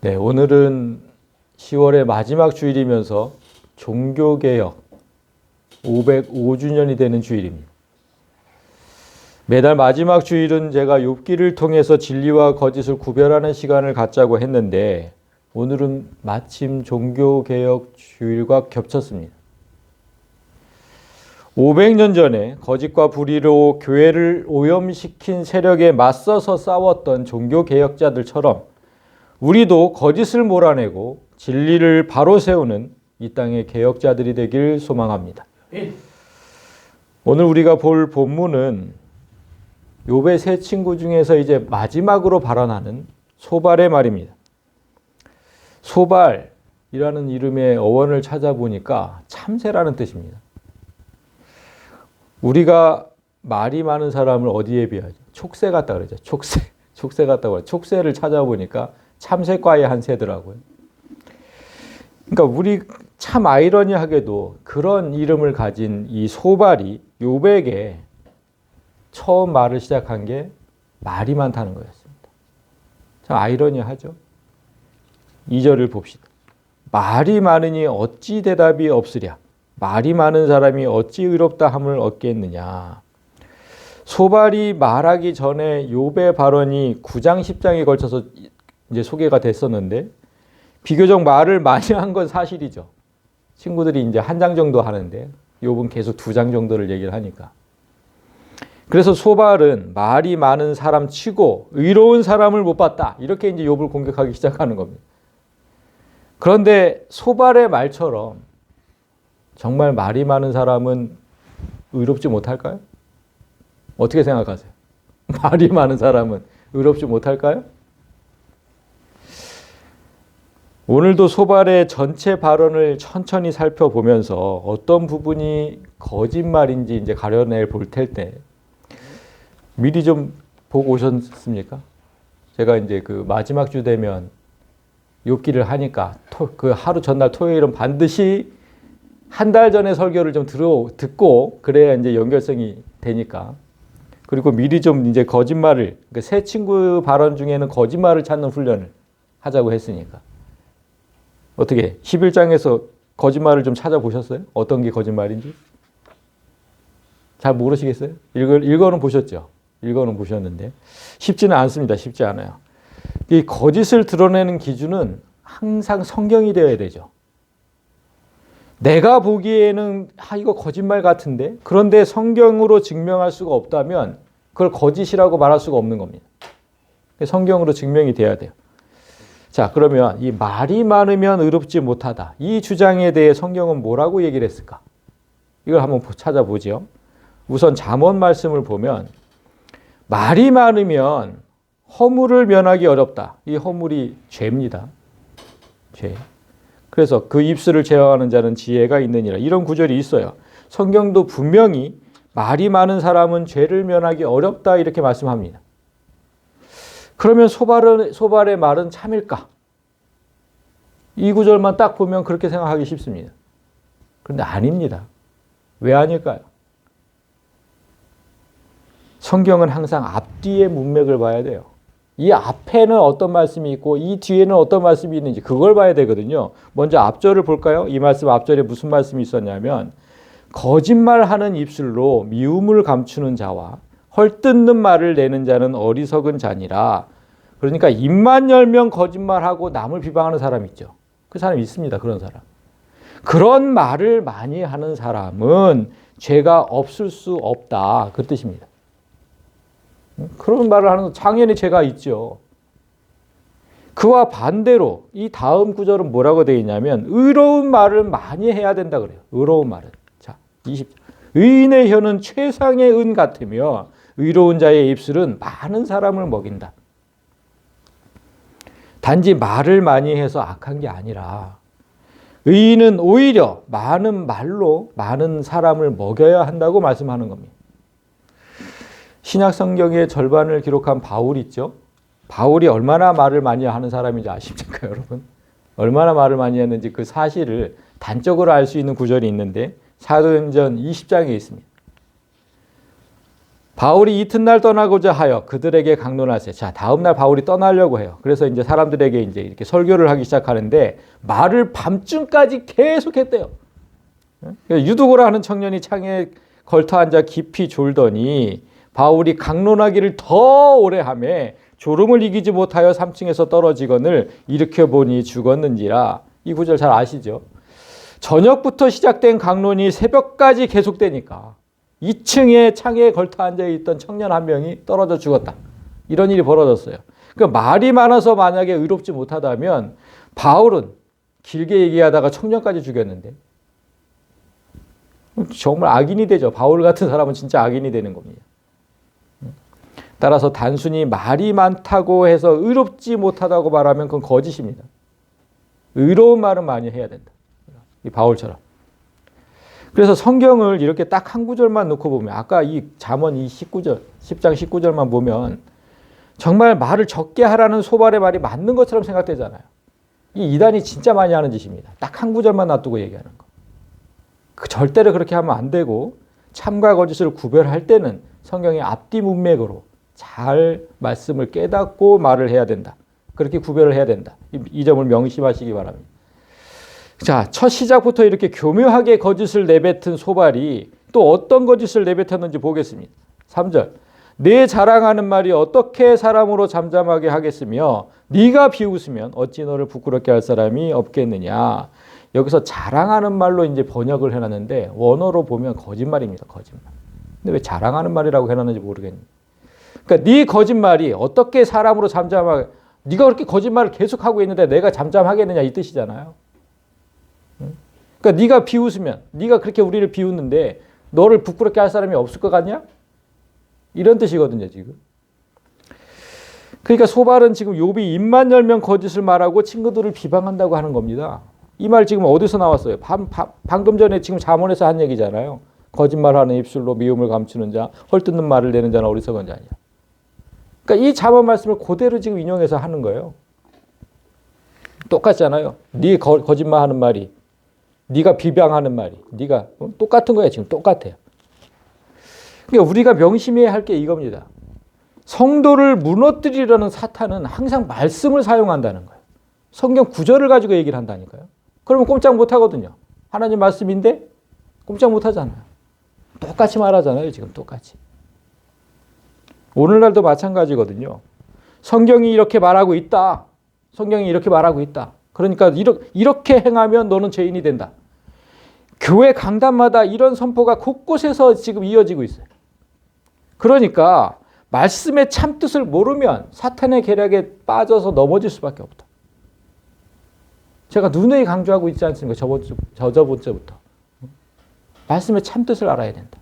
네, 오늘은 10월의 마지막 주일이면서 종교개혁 505주년이 되는 주일입니다. 매달 마지막 주일은 제가 욥기를 통해서 진리와 거짓을 구별하는 시간을 갖자고 했는데 오늘은 마침 종교개혁 주일과 겹쳤습니다. 500년 전에 거짓과 불의로 교회를 오염시킨 세력에 맞서서 싸웠던 종교개혁자들처럼 우리도 거짓을 몰아내고 진리를 바로 세우는 이 땅의 개혁자들이 되길 소망합니다. 오늘 우리가 볼 본문은 욥의 세 친구 중에서 이제 마지막으로 발언하는 소발의 말입니다. 소발이라는 이름의 어원을 찾아보니까 참새라는 뜻입니다. 우리가 말이 많은 사람을 어디에 비하죠? 촉새 같다 그러죠. 촉새 같다고 그래요. 촉새를 찾아보니까 참새과의 한 새더라고요. 그러니까 우리 참 아이러니하게도 그런 이름을 가진 이 소발이 욥에게 처음 말을 시작한 게 말이 많다는 거였습니다. 참 아이러니하죠. 2절을 봅시다. 말이 많으니 어찌 대답이 없으랴. 말이 많은 사람이 어찌 의롭다 함을 얻겠느냐. 소발이 말하기 전에 욥의 발언이 9장 10장에 걸쳐서 이제 소개가 됐었는데 비교적 말을 많이 한 건 사실이죠. 친구들이 이제 한 장 정도 하는데 욥은 계속 2장 정도를 얘기를 하니까. 그래서 소발은 말이 많은 사람 치고 의로운 사람을 못 봤다. 이렇게 이제 욥을 공격하기 시작하는 겁니다. 그런데 소발의 말처럼 정말 말이 많은 사람은 의롭지 못할까요? 어떻게 생각하세요? 말이 많은 사람은 의롭지 못할까요? 오늘도 소발의 전체 발언을 천천히 살펴보면서 어떤 부분이 거짓말인지 이제 가려내 볼 텐데 미리 좀 보고 오셨습니까? 제가 이제 그 마지막 주 되면 욥기를 하니까 그 하루 전날 토요일은 반드시 한 달 전에 설교를 좀 듣고 그래야 이제 연결성이 되니까. 그리고 미리 좀 이제 거짓말을, 그러니까 새 친구 발언 중에는 거짓말을 찾는 훈련을 하자고 했으니까. 어떻게 11장에서 거짓말을 좀 찾아보셨어요? 어떤 게 거짓말인지? 잘 모르시겠어요? 읽어는 보셨죠? 읽어는 보셨는데 쉽지는 않습니다. 쉽지 않아요. 이 거짓을 드러내는 기준은 항상 성경이 되어야 되죠. 내가 보기에는 이거 거짓말 같은데 그런데 성경으로 증명할 수가 없다면 그걸 거짓이라고 말할 수가 없는 겁니다. 성경으로 증명이 돼야 돼요. 자, 그러면 이 말이 많으면 의롭지 못하다. 이 주장에 대해 성경은 뭐라고 얘기를 했을까? 이걸 한번 찾아보죠. 우선 잠언 말씀을 보면 말이 많으면 허물을 면하기 어렵다. 이 허물이 죄입니다. 죄. 그래서 그 입술을 제어하는 자는 지혜가 있느니라. 이런 구절이 있어요. 성경도 분명히 말이 많은 사람은 죄를 면하기 어렵다 이렇게 말씀합니다. 그러면 소발의 말은 참일까? 이 구절만 딱 보면 그렇게 생각하기 쉽습니다. 그런데 아닙니다. 왜 아닐까요? 성경은 항상 앞뒤의 문맥을 봐야 돼요. 이 앞에는 어떤 말씀이 있고 이 뒤에는 어떤 말씀이 있는지 그걸 봐야 되거든요. 먼저 앞절을 볼까요? 이 말씀 앞절에 무슨 말씀이 있었냐면 거짓말하는 입술로 미움을 감추는 자와 헐뜯는 말을 내는 자는 어리석은 자니라. 그러니까 입만 열면 거짓말하고 남을 비방하는 사람 있죠. 그 사람 있습니다. 그런 사람. 그런 말을 많이 하는 사람은 죄가 없을 수 없다. 그 뜻입니다. 그런 말을 하는 당연히 죄가 있죠. 그와 반대로 이 다음 구절은 뭐라고 되어 있냐면 의로운 말을 많이 해야 된다 그래요. 의로운 말은. 자, 20. 의인의 혀는 최상의 은 같으며 의로운 자의 입술은 많은 사람을 먹인다. 단지 말을 많이 해서 악한 게 아니라 의인은 오히려 많은 말로 많은 사람을 먹여야 한다고 말씀하는 겁니다. 신약 성경의 절반을 기록한 바울 있죠? 바울이 얼마나 말을 많이 하는 사람인지 아십니까, 여러분? 얼마나 말을 많이 했는지 그 사실을 단적으로 알 수 있는 구절이 있는데 사도행전 20장에 있습니다. 바울이 이튿날 떠나고자 하여 그들에게 강론하세. 자, 다음날 바울이 떠나려고 해요. 그래서 이제 사람들에게 이제 이렇게 설교를 하기 시작하는데 말을 밤중까지 계속했대요. 유두고라 하는 청년이 창에 걸터 앉아 깊이 졸더니 바울이 강론하기를 더 오래 하매 졸음을 이기지 못하여 3층에서 떨어지거늘 일으켜보니 죽었는지라. 이 구절 잘 아시죠? 저녁부터 시작된 강론이 새벽까지 계속되니까 2층에 창에 걸터 앉아있던 청년 한 명이 떨어져 죽었다. 이런 일이 벌어졌어요. 그러니까 말이 많아서 만약에 의롭지 못하다면 바울은 길게 얘기하다가 청년까지 죽였는데 정말 악인이 되죠. 바울 같은 사람은 진짜 악인이 되는 겁니다. 따라서 단순히 말이 많다고 해서 의롭지 못하다고 말하면 그건 거짓입니다. 의로운 말은 많이 해야 된다. 이 바울처럼. 그래서 성경을 이렇게 딱 한 구절만 놓고 보면 아까 이 잠언 이 19절, 10장 19절만 보면 정말 말을 적게 하라는 소발의 말이 맞는 것처럼 생각되잖아요. 이 이단이 진짜 많이 하는 짓입니다. 딱 한 구절만 놔두고 얘기하는 거. 절대로 그렇게 하면 안 되고 참과 거짓을 구별할 때는 성경의 앞뒤 문맥으로 잘 말씀을 깨닫고 말을 해야 된다. 그렇게 구별을 해야 된다. 이 점을 명심하시기 바랍니다. 자, 첫 시작부터 이렇게 교묘하게 거짓을 내뱉은 소발이 또 어떤 거짓을 내뱉었는지 보겠습니다. 3절. 내 자랑하는 말이 어떻게 사람으로 잠잠하게 하겠으며 네가 비웃으면 어찌 너를 부끄럽게 할 사람이 없겠느냐. 여기서 자랑하는 말로 이제 번역을 해놨는데 원어로 보면 거짓말입니다. 거짓말. 근데 왜 자랑하는 말이라고 해놨는지 모르겠네. 그러니까 네 거짓말이 어떻게 사람으로 잠잠하게, 네가 그렇게 거짓말을 계속하고 있는데 내가 잠잠하겠느냐 이 뜻이잖아요. 그러니까 네가 비웃으면, 네가 그렇게 우리를 비웃는데 너를 부끄럽게 할 사람이 없을 것 같냐? 이런 뜻이거든요, 지금. 그러니까 소발은 지금 욥이 입만 열면 거짓을 말하고 친구들을 비방한다고 하는 겁니다. 이 말 지금 어디서 나왔어요? 방금 전에 지금 잠언에서 한 얘기잖아요. 거짓말하는 입술로 미움을 감추는 자, 헐뜯는 말을 내는 자는 어리석은 자냐. 그러니까 이 잠언 말씀을 그대로 지금 인용해서 하는 거예요. 똑같잖아요. 네 거짓말하는 말이, 네가 비방하는 말이, 네가 똑같은 거예요. 지금 똑같아요. 그러니까 우리가 명심해야 할 게 이겁니다. 성도를 무너뜨리려는 사탄은 항상 말씀을 사용한다는 거예요. 성경 구절을 가지고 얘기를 한다니까요. 그러면 꼼짝 못 하거든요. 하나님 말씀인데 꼼짝 못 하잖아요. 똑같이 말하잖아요. 지금 똑같이. 오늘날도 마찬가지거든요. 성경이 이렇게 말하고 있다. 성경이 이렇게 말하고 있다. 그러니까 이렇게 행하면 너는 죄인이 된다. 교회 강단마다 이런 선포가 곳곳에서 지금 이어지고 있어요. 그러니까 말씀의 참뜻을 모르면 사탄의 계략에 빠져서 넘어질 수밖에 없다. 제가 누누이 강조하고 있지 않습니까? 저번 주부터. 말씀의 참뜻을 알아야 된다.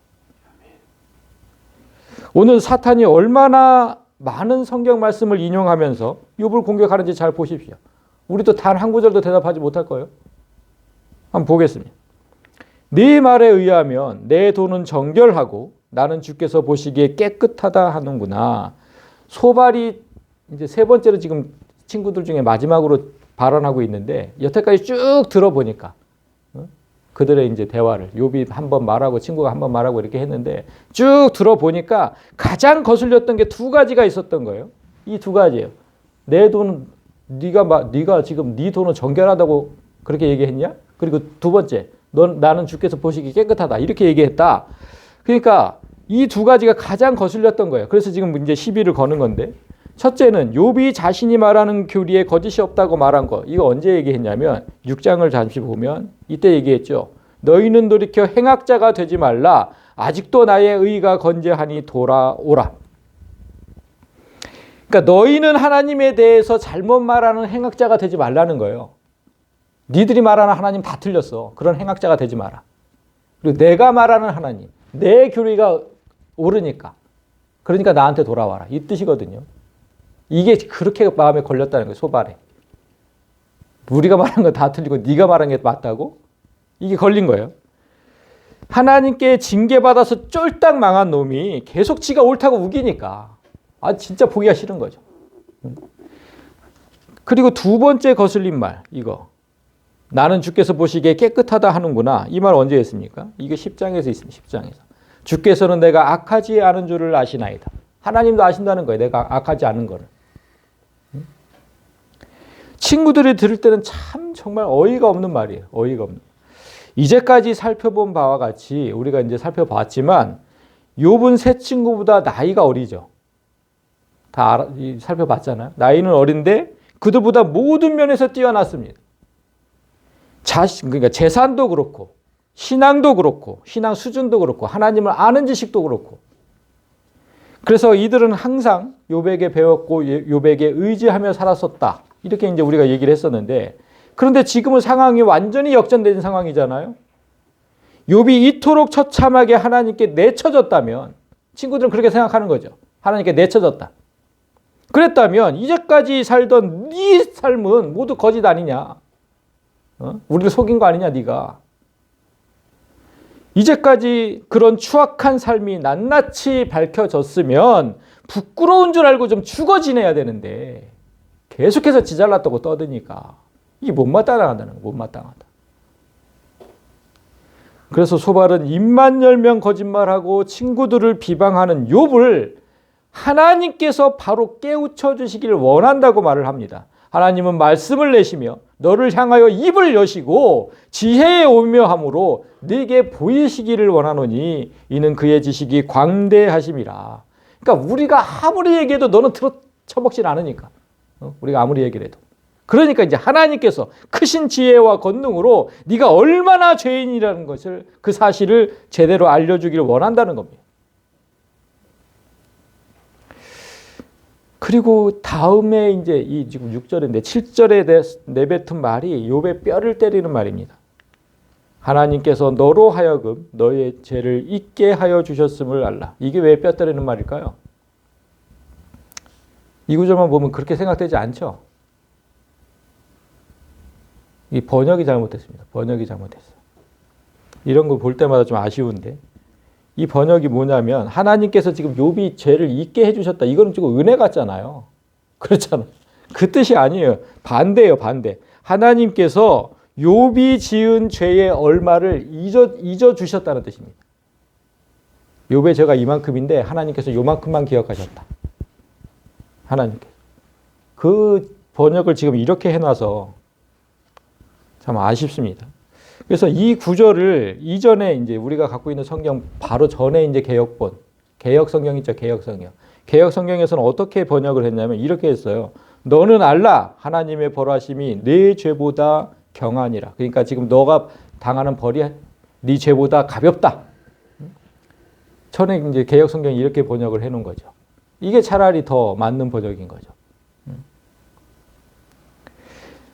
오늘 사탄이 얼마나 많은 성경 말씀을 인용하면서 욥을 공격하는지 잘 보십시오. 우리도 단 한 구절도 대답하지 못할 거예요. 한번 보겠습니다. 네 말에 의하면 내 돈은 정결하고 나는 주께서 보시기에 깨끗하다 하는구나. 소발이 이제 세 번째로 지금 친구들 중에 마지막으로 발언하고 있는데 여태까지 쭉 들어보니까 그들의 이제 대화를 욥이 한 번 말하고 친구가 한 번 말하고 이렇게 했는데 쭉 들어보니까 가장 거슬렸던 게 두 가지가 있었던 거예요. 이 두 가지예요. 내 돈은 네가 지금 네 돈은 정결하다고 그렇게 얘기했냐? 그리고 두 번째, 나는 주께서 보시기 깨끗하다 이렇게 얘기했다. 그러니까 이 두 가지가 가장 거슬렸던 거예요. 그래서 지금 이제 시비를 거는 건데 첫째는 욥이 자신이 말하는 교리에 거짓이 없다고 말한 거. 이거 언제 얘기했냐면 6장을 잠시 보면 이때 얘기했죠. 너희는 돌이켜 행악자가 되지 말라. 아직도 나의 의가 건재하니 돌아오라. 그러니까 너희는 하나님에 대해서 잘못 말하는 행악자가 되지 말라는 거예요. 니들이 말하는 하나님 다 틀렸어. 그런 행악자가 되지 마라. 그리고 내가 말하는 하나님, 내 교리가 옳으니까. 그러니까 나한테 돌아와라. 이 뜻이거든요. 이게 그렇게 마음에 걸렸다는 거예요. 소발에. 우리가 말한 거 다 틀리고 네가 말한 게 맞다고? 이게 걸린 거예요. 하나님께 징계받아서 쫄딱 망한 놈이 계속 지가 옳다고 우기니까 진짜 보기가 싫은 거죠. 그리고 두 번째 거슬린 말 이거. 나는 주께서 보시기에 깨끗하다 하는구나. 이 말 언제 했습니까? 이게 10장에서 있습니다. 10장에서. 주께서는 내가 악하지 않은 줄을 아시나이다. 하나님도 아신다는 거예요. 내가 악하지 않은 거를. 친구들이 들을 때는 참 정말 어이가 없는 말이에요. 어이가 없는. 이제까지 살펴본 바와 같이 우리가 이제 살펴봤지만 욥은 세 친구보다 나이가 어리죠. 다 살펴봤잖아요. 나이는 어린데 그들보다 모든 면에서 뛰어났습니다. 그러니까 재산도 그렇고 신앙도 그렇고 신앙 수준도 그렇고 하나님을 아는 지식도 그렇고. 그래서 이들은 항상 욥에게 배웠고 욥에게 의지하며 살았었다. 이렇게 이제 우리가 얘기를 했었는데, 그런데 지금은 상황이 완전히 역전된 상황이잖아요. 욥이 이토록 처참하게 하나님께 내쳐졌다면, 친구들은 그렇게 생각하는 거죠. 하나님께 내쳐졌다. 그랬다면 이제까지 살던 네 삶은 모두 거짓 아니냐? 우리를 속인 거 아니냐 네가? 이제까지 그런 추악한 삶이 낱낱이 밝혀졌으면 부끄러운 줄 알고 좀 죽어 지내야 되는데 계속해서 지 잘났다고 떠드니까 이게 못마땅하다는 거예요. 못마땅하다. 그래서 소발은 입만 열면 거짓말하고 친구들을 비방하는 욥을 하나님께서 바로 깨우쳐 주시기를 원한다고 말을 합니다. 하나님은 말씀을 내시며 너를 향하여 입을 여시고 지혜의 오묘함으로 네게 보이시기를 원하노니 이는 그의 지식이 광대하심이라. 그러니까 우리가 아무리 얘기해도 너는 쳐먹질 않으니까. 우리가 아무리 얘기를 해도. 그러니까 이제 하나님께서 크신 지혜와 권능으로 네가 얼마나 죄인이라는 것을, 그 사실을 제대로 알려주기를 원한다는 겁니다. 그리고 다음에 이제 이 지금 6절인데 7절에 내뱉은 말이 욥의 뼈를 때리는 말입니다. 하나님께서 너로 하여금 너의 죄를 잊게 하여 주셨음을 알라. 이게 왜 뼈 때리는 말일까요? 이 구절만 보면 그렇게 생각되지 않죠? 이 번역이 잘못됐습니다. 번역이 잘못됐어요. 이런 거 볼 때마다 좀 아쉬운데, 이 번역이 뭐냐면 하나님께서 지금 욥이 죄를 잊게 해주셨다. 이거는 지금 은혜 같잖아요. 그렇잖아요. 그 뜻이 아니에요. 반대예요. 반대. 하나님께서 욥이 지은 죄의 얼마를 잊어주셨다는 뜻입니다. 욥의 죄가 이만큼인데 하나님께서 요만큼만 기억하셨다. 하나님께서. 그 번역을 지금 이렇게 해놔서 참 아쉽습니다. 그래서 이 구절을 이전에 이제 우리가 갖고 있는 성경 바로 전에 이제 개혁본, 개혁 성경 있죠, 개혁 성경. 개혁 성경에서는 어떻게 번역을 했냐면 이렇게 했어요. 너는 알라, 하나님의 벌하심이 네 죄보다 경하니라. 그러니까 지금 너가 당하는 벌이 네 죄보다 가볍다. 전에 이제 개혁 성경이 이렇게 번역을 해놓은 거죠. 이게 차라리 더 맞는 번역인 거죠.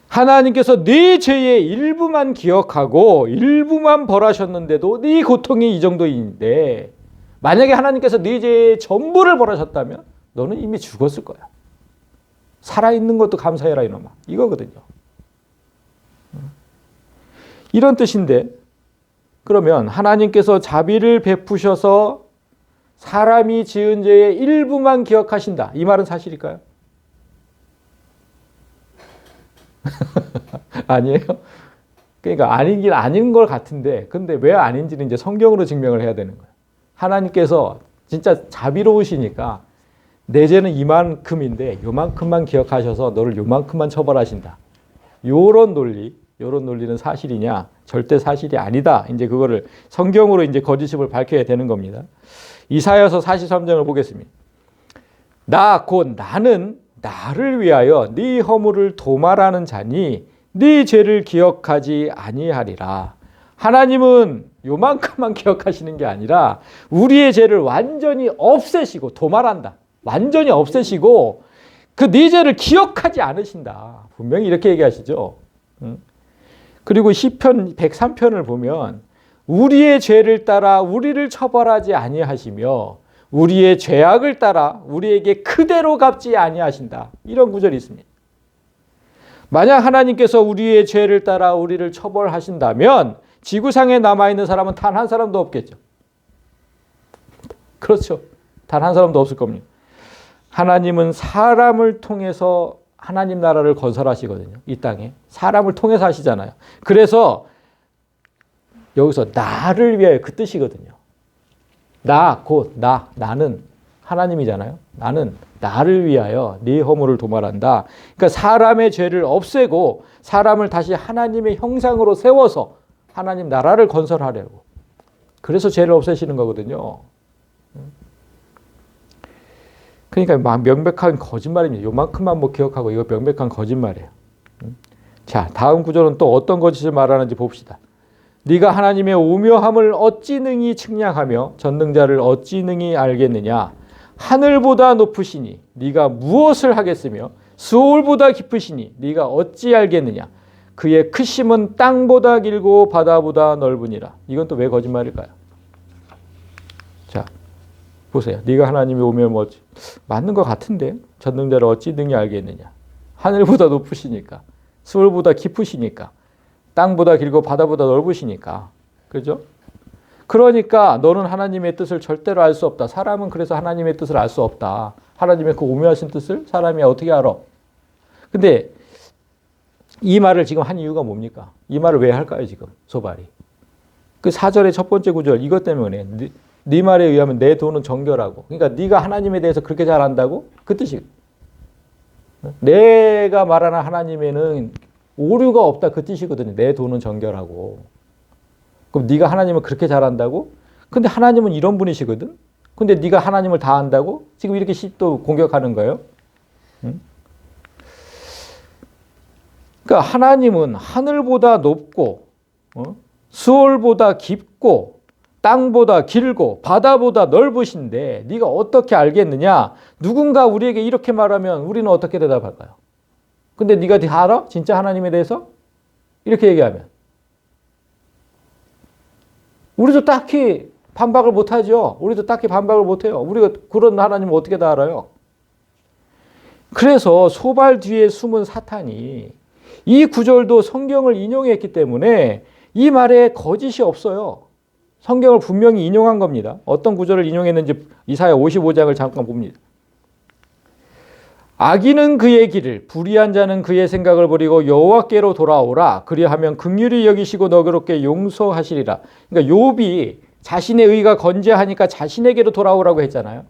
하나님께서 네 죄의 일부만 기억하고 일부만 벌하셨는데도 네 고통이 이 정도인데, 만약에 하나님께서 네 죄의 전부를 벌하셨다면 너는 이미 죽었을 거야. 살아있는 것도 감사해라 이놈아. 이거거든요. 이런 뜻인데, 그러면 하나님께서 자비를 베푸셔서 사람이 지은 죄의 일부만 기억하신다. 이 말은 사실일까요? 아니에요? 그러니까 아니긴 아닌 것 같은데, 근데 왜 아닌지는 이제 성경으로 증명을 해야 되는 거예요. 하나님께서 진짜 자비로우시니까 내 죄는 이만큼인데 요만큼만 기억하셔서 너를 요만큼만 처벌하신다. 요런 논리는 사실이냐? 절대 사실이 아니다. 이제 그거를 성경으로 이제 거짓임을 밝혀야 되는 겁니다. 이사야서 43장을 보겠습니다. 곧 나는 나를 위하여 네 허물을 도말하는 자니 네 죄를 기억하지 아니하리라. 하나님은 요만큼만 기억하시는 게 아니라 우리의 죄를 완전히 없애시고 도말한다. 완전히 없애시고 그 네 죄를 기억하지 않으신다. 분명히 이렇게 얘기하시죠. 그리고 시편 103편을 보면 우리의 죄를 따라 우리를 처벌하지 아니하시며 우리의 죄악을 따라 우리에게 그대로 갚지 아니하신다. 이런 구절이 있습니다. 만약 하나님께서 우리의 죄를 따라 우리를 처벌하신다면 지구상에 남아있는 사람은 단 한 사람도 없겠죠. 그렇죠. 단 한 사람도 없을 겁니다. 하나님은 사람을 통해서 하나님 나라를 건설하시거든요. 이 땅에. 사람을 통해서 하시잖아요. 그래서 여기서 나를 위하여 그 뜻이거든요. 나는 하나님이잖아요. 나는 나를 위하여 네 허물을 도말한다. 그러니까 사람의 죄를 없애고 사람을 다시 하나님의 형상으로 세워서 하나님 나라를 건설하려고. 그래서 죄를 없애시는 거거든요. 그러니까 명백한 거짓말입니다. 요만큼만 뭐 기억하고 이거 명백한 거짓말이에요. 자, 다음 구절은 또 어떤 거짓을 말하는지 봅시다. 네가 하나님의 오묘함을 어찌 능히 측량하며 전능자를 어찌 능히 알겠느냐. 하늘보다 높으시니 네가 무엇을 하겠으며 수월보다 깊으시니 네가 어찌 알겠느냐. 그의 크심은 땅보다 길고 바다보다 넓으니라. 이건 또 왜 거짓말일까요? 자, 보세요. 네가 하나님의 오묘함을 어찌 맞는 것 같은데 전능자를 어찌 능히 알겠느냐. 하늘보다 높으시니까 수월보다 깊으시니까 땅보다 길고 바다보다 넓으시니까. 그죠? 그러니까 너는 하나님의 뜻을 절대로 알 수 없다. 사람은 그래서 하나님의 뜻을 알 수 없다. 하나님의 그 오묘하신 뜻을 사람이 어떻게 알아? 근데 이 말을 지금 한 이유가 뭡니까? 이 말을 왜 할까요, 지금 소발이? 그 4절의 첫 번째 구절 이것 때문에 네 말에 의하면 내 돈은 정결하고. 그러니까 네가 하나님에 대해서 그렇게 잘 안다고? 그 뜻이. 내가 말하는 하나님에는 오류가 없다 그 뜻이거든요. 내 돈은 정결하고. 그럼 네가 하나님을 그렇게 잘 안다고? 근데 하나님은 이런 분이시거든. 근데 네가 하나님을 다 안다고? 지금 이렇게 또 공격하는 거예요. 응? 그러니까 하나님은 하늘보다 높고 수월보다 깊고 땅보다 길고 바다보다 넓으신데 네가 어떻게 알겠느냐? 누군가 우리에게 이렇게 말하면 우리는 어떻게 대답할까요? 근데 네가 다 알아? 진짜 하나님에 대해서? 이렇게 얘기하면 우리도 딱히 반박을 못하죠. 우리도 딱히 반박을 못해요. 우리가 그런 하나님을 어떻게 다 알아요? 그래서 소발 뒤에 숨은 사탄이 이 구절도 성경을 인용했기 때문에 이 말에 거짓이 없어요. 성경을 분명히 인용한 겁니다. 어떤 구절을 인용했는지 이사야 55장을 잠깐 봅니다. 악인은 그의 길을, 불의한 자는 그의 생각을 버리고 여호와께로 돌아오라. 그리하면 긍휼히 여기시고 너그럽게 용서하시리라. 그러니까 욥이 자신의 의가 건재하니까 자신에게로 돌아오라고 했잖아요.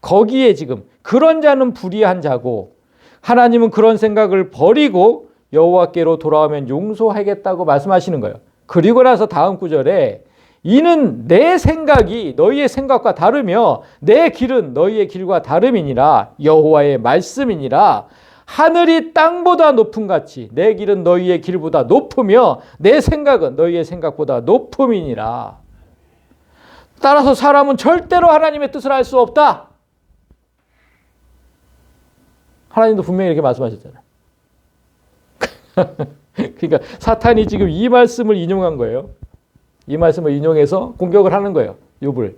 거기에 지금 그런 자는 불의한 자고 하나님은 그런 생각을 버리고 여호와께로 돌아오면 용서하겠다고 말씀하시는 거예요. 그리고 나서 다음 구절에 이는 내 생각이 너희의 생각과 다르며 내 길은 너희의 길과 다름이니라. 여호와의 말씀이니라. 하늘이 땅보다 높음 같이 내 길은 너희의 길보다 높으며 내 생각은 너희의 생각보다 높음이니라. 따라서 사람은 절대로 하나님의 뜻을 알 수 없다. 하나님도 분명히 이렇게 말씀하셨잖아요. 그러니까 사탄이 지금 이 말씀을 인용한 거예요. 이 말씀을 인용해서 공격을 하는 거예요. 욥을.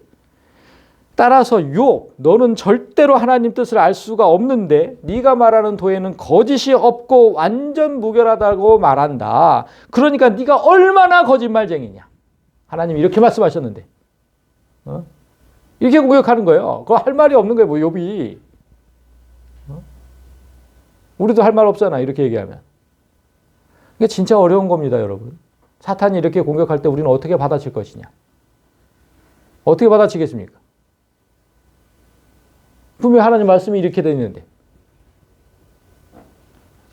따라서 욥, 너는 절대로 하나님 뜻을 알 수가 없는데 네가 말하는 도에는 거짓이 없고 완전 무결하다고 말한다. 그러니까 네가 얼마나 거짓말쟁이냐. 하나님이 이렇게 말씀하셨는데. 이렇게 공격하는 거예요. 그거 할 말이 없는 거예요. 뭐 욥이. 우리도 할 말 없잖아. 이렇게 얘기하면. 이게 진짜 어려운 겁니다, 여러분. 사탄이 이렇게 공격할 때 우리는 어떻게 받아칠 것이냐? 어떻게 받아치겠습니까? 분명히 하나님 말씀이 이렇게 되어 있는데.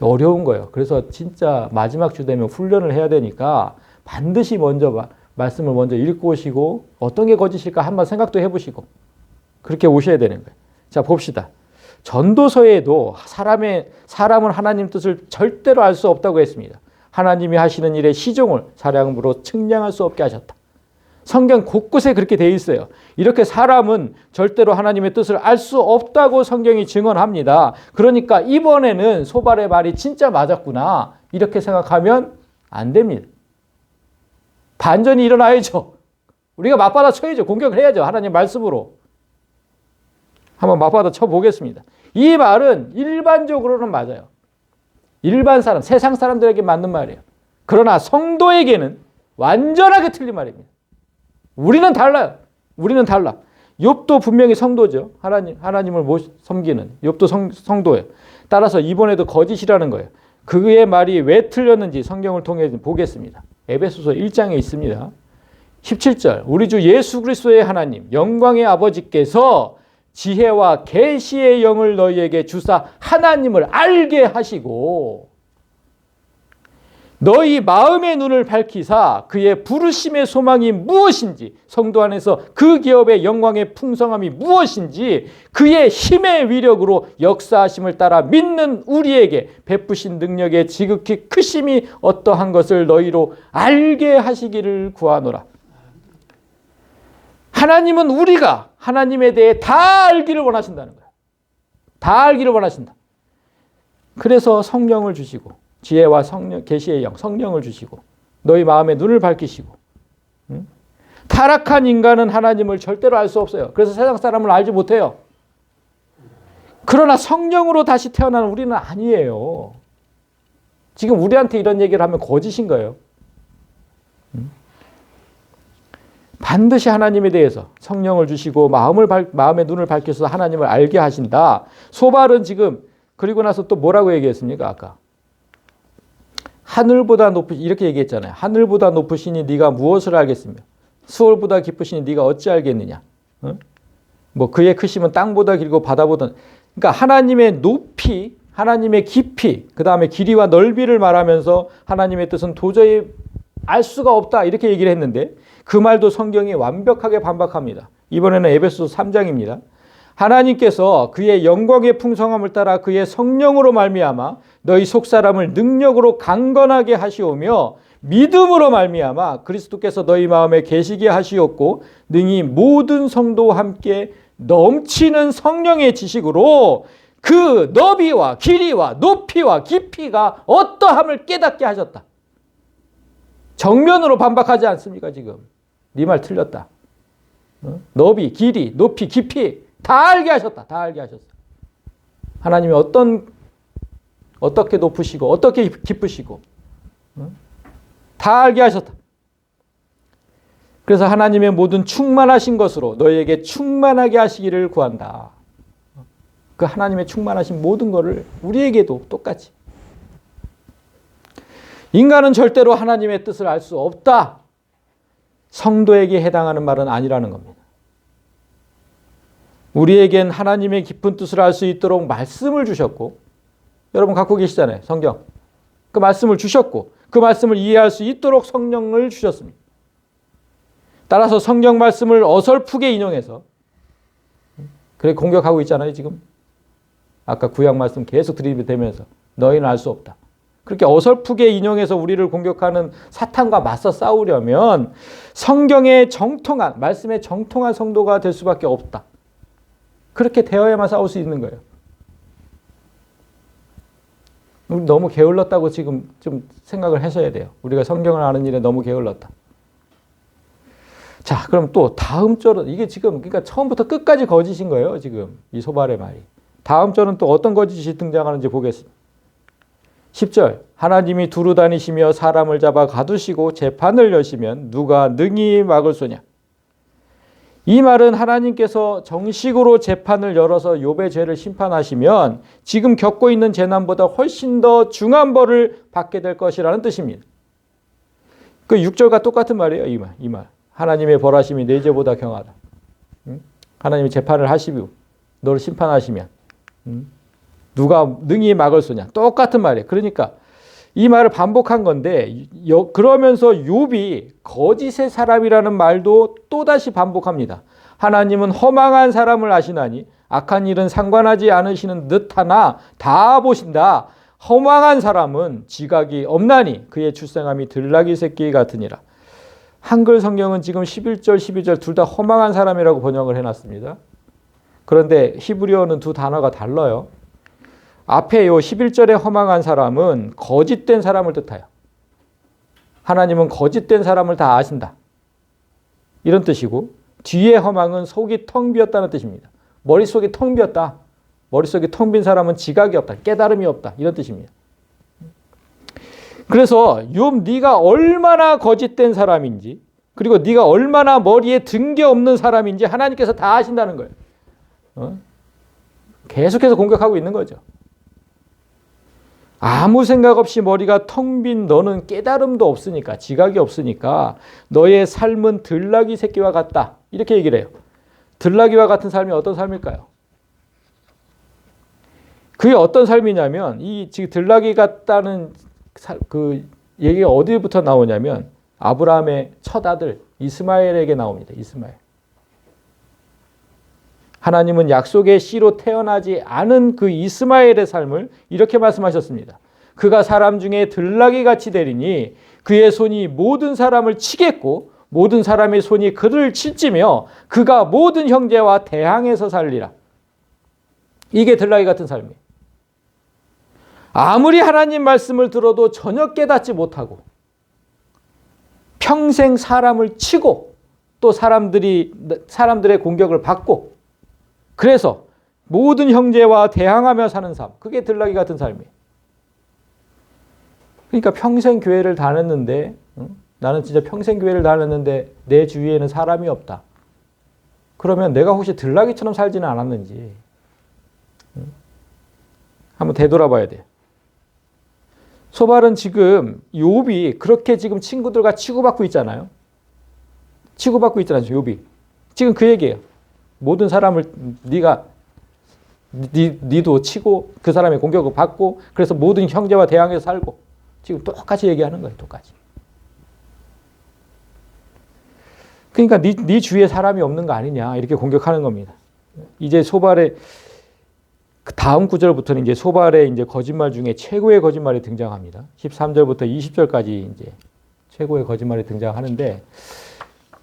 어려운 거예요. 그래서 진짜 마지막 주 되면 훈련을 해야 되니까 반드시 먼저 말씀을 먼저 읽고 오시고 어떤 게 거짓일까 한번 생각도 해보시고 그렇게 오셔야 되는 거예요. 자, 봅시다. 전도서에도 사람은 하나님 뜻을 절대로 알 수 없다고 했습니다. 하나님이 하시는 일의 시종을 사람으로 측량할 수 없게 하셨다. 성경 곳곳에 그렇게 되어 있어요. 이렇게 사람은 절대로 하나님의 뜻을 알 수 없다고 성경이 증언합니다. 그러니까 이번에는 소발의 말이 진짜 맞았구나. 이렇게 생각하면 안 됩니다. 반전이 일어나야죠. 우리가 맞받아 쳐야죠. 공격을 해야죠. 하나님 말씀으로. 한번 맞받아 쳐보겠습니다. 이 말은 일반적으로는 맞아요. 일반 사람, 세상 사람들에게 맞는 말이에요. 그러나 성도에게는 완전하게 틀린 말입니다. 우리는 달라요. 우리는 달라. 욥도 분명히 성도죠. 하나님을 섬기는 욥도 성도예요. 따라서 이번에도 거짓이라는 거예요. 그의 말이 왜 틀렸는지 성경을 통해 보겠습니다. 에베소서 1장에 있습니다. 17절 우리 주 예수 그리스도의 하나님 영광의 아버지께서 지혜와 계시의 영을 너희에게 주사 하나님을 알게 하시고 너희 마음의 눈을 밝히사 그의 부르심의 소망이 무엇인지 성도 안에서 그 기업의 영광의 풍성함이 무엇인지 그의 힘의 위력으로 역사하심을 따라 믿는 우리에게 베푸신 능력의 지극히 크심이 어떠한 것을 너희로 알게 하시기를 구하노라. 하나님은 우리가 하나님에 대해 다 알기를 원하신다는 거예요. 다 알기를 원하신다. 그래서 성령을 주시고 지혜와 성령, 계시의 영, 성령을 주시고 너희 마음의 눈을 밝히시고 타락한 인간은 하나님을 절대로 알 수 없어요. 그래서 세상 사람을 알지 못해요. 그러나 성령으로 다시 태어난 우리는 아니에요. 지금 우리한테 이런 얘기를 하면 거짓인 거예요. 반드시 하나님에 대해서 성령을 주시고 마음의 눈을 밝혀서 하나님을 알게 하신다. 소발은 지금 그리고 나서 또 뭐라고 얘기했습니까? 아까 하늘보다 이렇게 얘기했잖아요. 하늘보다 높으시니 네가 무엇을 알겠으며 수월보다 깊으시니 네가 어찌 알겠느냐. 뭐 그의 크심은 땅보다 길고 바다보다. 그러니까 하나님의 높이, 하나님의 깊이, 그 다음에 길이와 넓이를 말하면서 하나님의 뜻은 도저히 알 수가 없다 이렇게 얘기를 했는데 그 말도 성경이 완벽하게 반박합니다. 이번에는 에베소서 3장입니다. 하나님께서 그의 영광의 풍성함을 따라 그의 성령으로 말미암아 너희 속사람을 능력으로 강건하게 하시오며 믿음으로 말미암아 그리스도께서 너희 마음에 계시게 하시었고 능히 모든 성도와 함께 넘치는 성령의 지식으로 그 너비와 길이와 높이와 깊이가 어떠함을 깨닫게 하셨다. 정면으로 반박하지 않습니까 지금? 네 말 틀렸다. 너비, 길이, 높이, 깊이 다 알게 하셨다. 다 알게 하셨어. 하나님이 어떻게 높으시고 어떻게 깊으시고 다 알게 하셨다. 그래서 하나님의 모든 충만하신 것으로 너희에게 충만하게 하시기를 구한다. 그 하나님의 충만하신 모든 것을 우리에게도 똑같이. 인간은 절대로 하나님의 뜻을 알 수 없다. 성도에게 해당하는 말은 아니라는 겁니다. 우리에겐 하나님의 깊은 뜻을 알 수 있도록 말씀을 주셨고 여러분 갖고 계시잖아요. 성경. 그 말씀을 주셨고 그 말씀을 이해할 수 있도록 성령을 주셨습니다. 따라서 성경 말씀을 어설프게 인용해서 그래 공격하고 있잖아요. 지금. 아까 구약 말씀 계속 들이대면서 너희는 알 수 없다. 그렇게 어설프게 인용해서 우리를 공격하는 사탄과 맞서 싸우려면 성경의 정통한 말씀의 정통한 성도가 될 수밖에 없다. 그렇게 되어야만 싸울 수 있는 거예요. 우리 너무 게을렀다고 지금 좀 생각을 하셔야 돼요. 우리가 성경을 아는 일에 너무 게을렀다. 자, 그럼 또 다음 절은 이게 지금 그러니까 처음부터 끝까지 거짓인 거예요. 지금 이 소발의 말이. 다음 절은 또 어떤 거짓이 등장하는지 보겠습니다. 10절 하나님이 두루 다니시며 사람을 잡아 가두시고 재판을 여시면 누가 능히 막을 소냐. 이 말은 하나님께서 정식으로 재판을 열어서 욥의 죄를 심판하시면 지금 겪고 있는 재난보다 훨씬 더 중한 벌을 받게 될 것이라는 뜻입니다. 그 6절과 똑같은 말이에요. 이 말. 하나님의 벌하심이 내 죄보다 경하다. 하나님이 재판을 하시고 너를 심판하시면 누가 능히 막을 소냐. 똑같은 말이에요. 그러니까 이 말을 반복한 건데 그러면서 욥이 거짓의 사람이라는 말도 또다시 반복합니다. 하나님은 허망한 사람을 아시나니 악한 일은 상관하지 않으시는 듯하나 다 보신다. 허망한 사람은 지각이 없나니 그의 출생함이 들나귀 새끼 같으니라. 한글 성경은 지금 11절, 12절 둘 다 허망한 사람이라고 번역을 해놨습니다. 그런데 히브리어는 두 단어가 달라요. 앞에 요 11절의 허망한 사람은 거짓된 사람을 뜻해요. 하나님은 거짓된 사람을 다 아신다. 이런 뜻이고 뒤에 허망은 속이 텅 비었다는 뜻입니다. 머릿속이 텅 비었다. 머릿속이 텅 빈 사람은 지각이 없다. 깨달음이 없다. 이런 뜻입니다. 그래서 욥 네가 얼마나 거짓된 사람인지 그리고 네가 얼마나 머리에 든 게 없는 사람인지 하나님께서 다 아신다는 거예요. 계속해서 공격하고 있는 거죠. 아무 생각 없이 머리가 텅 빈 너는 깨달음도 없으니까, 지각이 없으니까 너의 삶은 들나귀 새끼와 같다. 이렇게 얘기를 해요. 들나귀와 같은 삶이 어떤 삶일까요? 그게 어떤 삶이냐면, 이 지금 들나귀 같다는 그 얘기가 어디부터 나오냐면 아브라함의 첫 아들 이스마엘에게 나옵니다. 이스마엘. 하나님은 약속의 씨로 태어나지 않은 그 이스마엘의 삶을 이렇게 말씀하셨습니다. 그가 사람 중에 들나귀같이 되리니 그의 손이 모든 사람을 치겠고 모든 사람의 손이 그를 칠지며 그가 모든 형제와 대항해서 살리라. 이게 들나귀 같은 삶이에요. 아무리 하나님 말씀을 들어도 전혀 깨닫지 못하고 평생 사람을 치고 또 사람들의 공격을 받고 그래서 모든 형제와 대항하며 사는 삶. 그게 들나귀 같은 삶이에요. 그러니까 평생 교회를 다녔는데 나는 진짜 평생 교회를 다녔는데 내 주위에는 사람이 없다. 그러면 내가 혹시 들나귀처럼 살지는 않았는지 한번 되돌아봐야 돼요. 소발은 지금 욥이 그렇게 지금 친구들과 치고받고 있잖아요. 치고받고 있잖아요. 욥이. 지금 그 얘기예요. 모든 사람을 니도 치고 그 사람의 공격을 받고 그래서 모든 형제와 대항해서 살고 지금 똑같이 얘기하는 거예요. 똑같이. 그러니까 네 주위에 사람이 없는 거 아니냐 이렇게 공격하는 겁니다. 이제 소발의 그 다음 구절부터는 이제 소발의 이제 거짓말 중에 최고의 거짓말이 등장합니다. 13절부터 20절까지 이제 최고의 거짓말이 등장하는데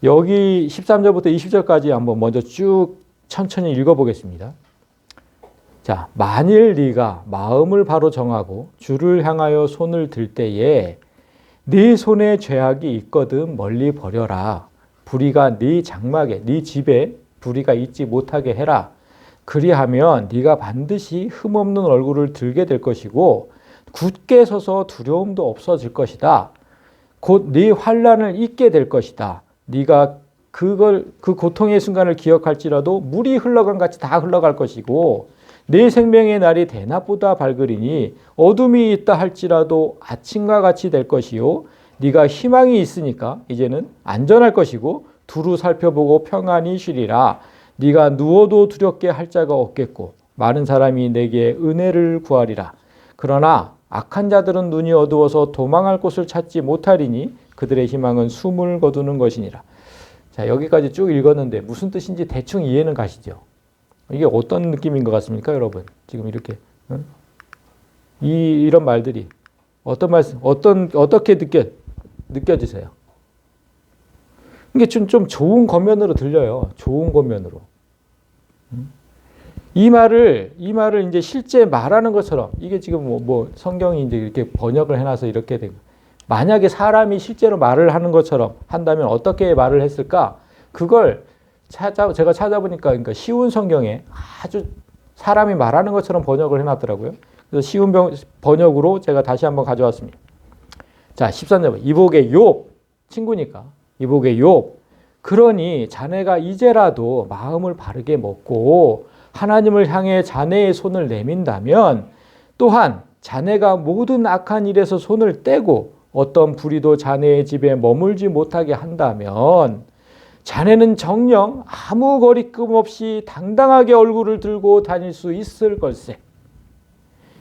여기 13절부터 20절까지 한번 먼저 쭉 천천히 읽어보겠습니다. 자, 만일 네가 마음을 바로 정하고 주를 향하여 손을 들 때에 네 손에 죄악이 있거든 멀리 버려라. 불의가 네 장막에 네 집에 불의가 있지 못하게 해라. 그리하면 네가 반드시 흠없는 얼굴을 들게 될 것이고 굳게 서서 두려움도 없어질 것이다. 곧 네 환난을 잊게 될 것이다. 네가 그 고통의 순간을 기억할지라도 물이 흘러간 같이 다 흘러갈 것이고 내 생명의 날이 대낮보다 밝으리니 어둠이 있다 할지라도 아침과 같이 될 것이요 네가 희망이 있으니까 이제는 안전할 것이고 두루 살펴보고 평안히 쉬리라. 네가 누워도 두렵게 할 자가 없겠고 많은 사람이 내게 은혜를 구하리라. 그러나 악한 자들은 눈이 어두워서 도망할 곳을 찾지 못하리니 그들의 희망은 숨을 거두는 것이니라. 자, 여기까지 쭉 읽었는데 무슨 뜻인지 대충 이해는 가시죠? 이게 어떤 느낌인 것 같습니까, 여러분? 지금 이렇게 이런 말들이 어떤 말씀, 어떻게 느껴지세요? 이게 좀 좋은 겉면으로 들려요. 좋은 겉면으로. 이 말을 이제 실제 말하는 것처럼 이게 지금 뭐 성경이 이제 이렇게 번역을 해놔서 이렇게 되고 만약에 사람이 실제로 말을 하는 것처럼 한다면 어떻게 말을 했을까? 그걸 제가 찾아보니까 그러니까 쉬운 성경에 아주 사람이 말하는 것처럼 번역을 해놨더라고요. 그래서 쉬운 번역으로 제가 다시 한번 가져왔습니다. 자, 13절. 이복의 욥, 친구니까. 이복의 욥. 그러니 자네가 이제라도 마음을 바르게 먹고 하나님을 향해 자네의 손을 내민다면 또한 자네가 모든 악한 일에서 손을 떼고 어떤 불의도 자네의 집에 머물지 못하게 한다면 자네는 정녕 아무 거리낌 없이 당당하게 얼굴을 들고 다닐 수 있을 걸세.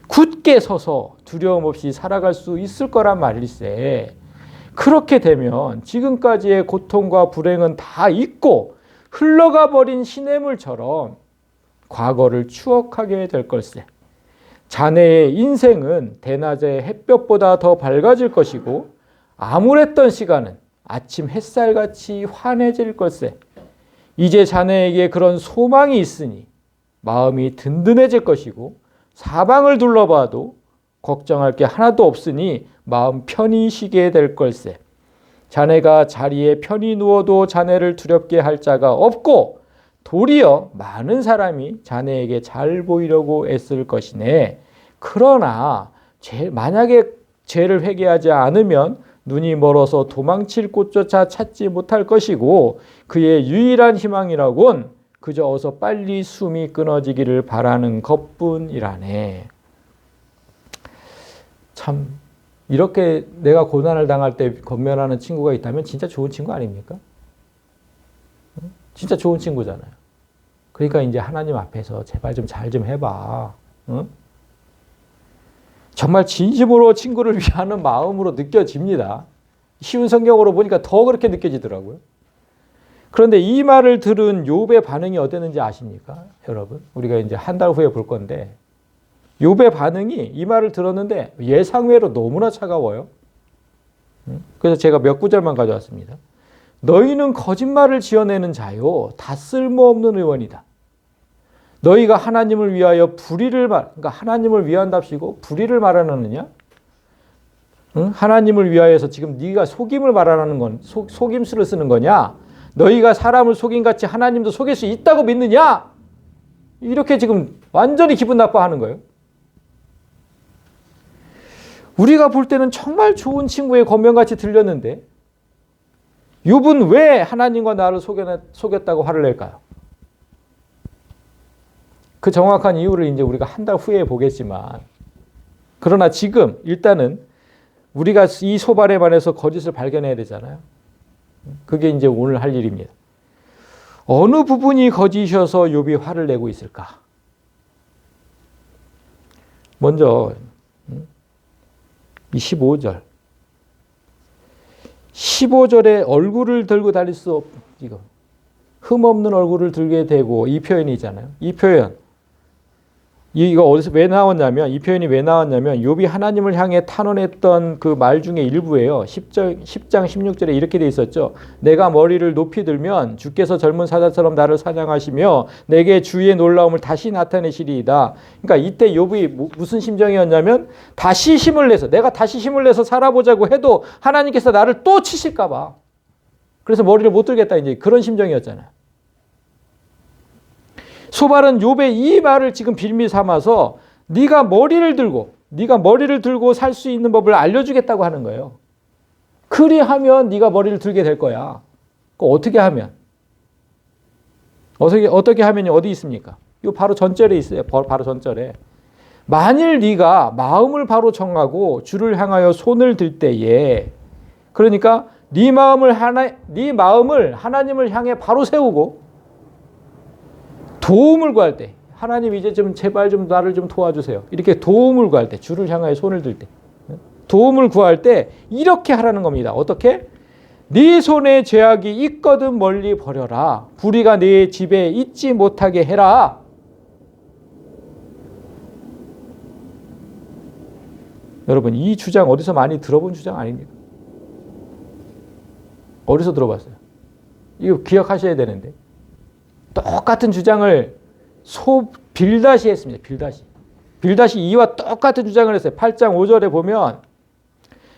굳게 서서 두려움 없이 살아갈 수 있을 거란 말일세. 그렇게 되면 지금까지의 고통과 불행은 다 잊고 흘러가 버린 시냇물처럼 과거를 추억하게 될 걸세. 자네의 인생은 대낮의 햇볕보다 더 밝아질 것이고 암울했던 시간은 아침 햇살같이 환해질 걸세. 이제 자네에게 그런 소망이 있으니 마음이 든든해질 것이고 사방을 둘러봐도 걱정할 게 하나도 없으니 마음 편히 쉬게 될 걸세. 자네가 자리에 편히 누워도 자네를 두렵게 할 자가 없고 도리어 많은 사람이 자네에게 잘 보이려고 애쓸 것이네. 그러나 만약에 죄를 회개하지 않으면 눈이 멀어서 도망칠 곳조차 찾지 못할 것이고 그의 유일한 희망이라곤 그저 어서 빨리 숨이 끊어지기를 바라는 것뿐이라네. 참 이렇게 내가 고난을 당할 때 권면하는 친구가 있다면 진짜 좋은 친구 아닙니까? 진짜 좋은 친구잖아요. 그러니까 이제 하나님 앞에서 제발 좀 잘 좀 해봐. 응? 정말 진심으로 친구를 위하는 마음으로 느껴집니다. 쉬운 성경으로 보니까 더 그렇게 느껴지더라고요. 그런데 이 말을 들은 욥의 반응이 어땠는지 아십니까? 여러분, 우리가 이제 한 달 후에 볼 건데 욥의 반응이 이 말을 들었는데 예상외로 너무나 차가워요. 그래서 제가 몇 구절만 가져왔습니다. 너희는 거짓말을 지어내는 자요, 다 쓸모없는 의원이다. 너희가 하나님을 위하여 그러니까 하나님을 위한답시고 불의를 말하느냐? 응? 하나님을 위하여서 지금 네가 속임을 말하는 건 속임수를 쓰는 거냐? 너희가 사람을 속임같이 하나님도 속일 수 있다고 믿느냐? 이렇게 지금 완전히 기분 나빠하는 거예요. 우리가 볼 때는 정말 좋은 친구의 권면같이 들렸는데 욥은 왜 하나님과 나를 속였다고 화를 낼까요? 그 정확한 이유를 이제 우리가 한 달 후에 보겠지만, 그러나 지금 일단은 우리가 이 소발에 관해서 거짓을 발견해야 되잖아요. 그게 이제 오늘 할 일입니다. 어느 부분이 거짓이어서 욥이 화를 내고 있을까? 먼저 이 15절. 15절에 얼굴을 들고 다닐 수 없, 이거. 흠없는 얼굴을 들게 되고, 이 표현이잖아요. 이 표현. 이거 어디서 왜 나왔냐면, 이 표현이 왜 나왔냐면, 욥이 하나님을 향해 탄원했던 그 말 중에 일부예요. 10장 16절에 이렇게 돼 있었죠. 내가 머리를 높이 들면 주께서 젊은 사자처럼 나를 사냥하시며 내게 주의 놀라움을 다시 나타내시리이다. 그러니까 이때 욥이 무슨 심정이었냐면, 다시 힘을 내서, 내가 다시 힘을 내서 살아보자고 해도 하나님께서 나를 또 치실까 봐. 그래서 머리를 못 들겠다, 이제 그런 심정이었잖아요. 소발은 욥의 이 말을 지금 빌미 삼아서 네가 머리를 들고 살 수 있는 법을 알려주겠다고 하는 거예요. 그리하면 네가 머리를 들게 될 거야. 어떻게 하면? 어떻게 하면이 어디 있습니까? 이거 바로 전절에 있어요. 바로 전절에. 만일 네가 마음을 바로 정하고 주를 향하여 손을 들 때에, 그러니까 네 마음을 하나님을 향해 바로 세우고 도움을 구할 때, 하나님 이제 좀 제발 좀 나를 좀 도와주세요. 이렇게 도움을 구할 때, 주를 향하여 손을 들 때, 도움을 구할 때 이렇게 하라는 겁니다. 어떻게? 네 손에 죄악이 있거든 멀리 버려라. 불의가 네 집에 있지 못하게 해라. 여러분, 이 주장 어디서 많이 들어본 주장 아닙니까? 어디서 들어봤어요? 이거 기억하셔야 되는데. 똑같은 주장을 빌다시 했습니다. 빌다시 2와 똑같은 주장을 했어요. 8장 5절에 보면